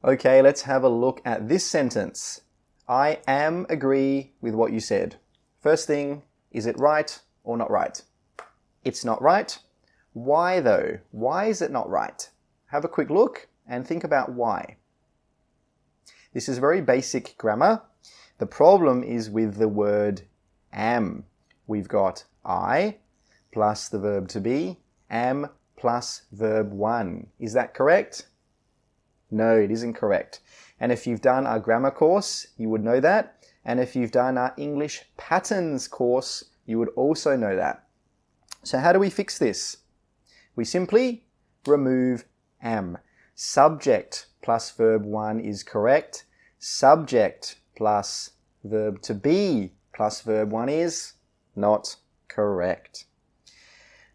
Okay, let's have a look at this sentence. I am agree with what you said. First thing, is it right or not right? It's not right. Why though? Why is it not right? Have a quick look and think about why. This is very basic grammar. The problem is with the word am. We've got I plus the verb to be, am plus verb 1. Is that correct? No, it isn't correct. And if you've done our grammar course, you would know that. And if you've done our English patterns course, you would also know that. So how do we fix this? We simply remove am. Subject plus verb 1 is correct. Subject plus verb to be plus verb 1 is not correct.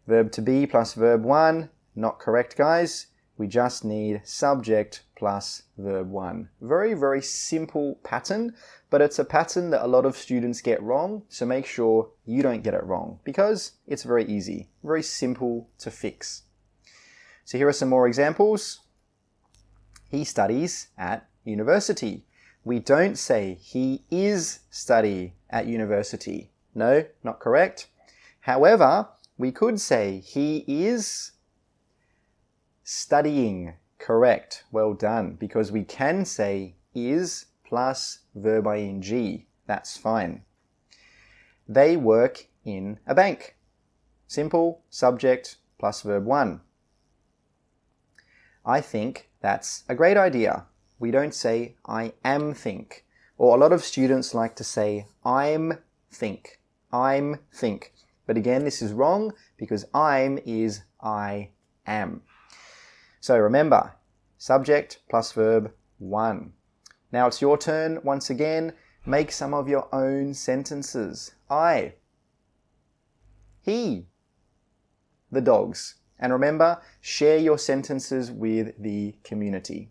Verb to be plus verb 1, not correct, guys. We just need subject plus verb 1. Very, very simple pattern, but it's a pattern that a lot of students get wrong, so make sure you don't get it wrong because it's very easy, very simple to fix. So here are some more examples. He studies at university. We don't say he is studying at university. No, not correct. However, we could say he is studying. Correct. Well done. Because we can say is plus verb ing. That's fine. They work in a bank. Simple, subject plus verb 1. I think that's a great idea. We don't say I am think. Or a lot of students like to say I'm think. I'm think. But again, this is wrong because I'm is I am. So remember, subject plus verb 1. Now it's your turn once again. Make some of your own sentences. I, he, the dogs. And remember, share your sentences with the community.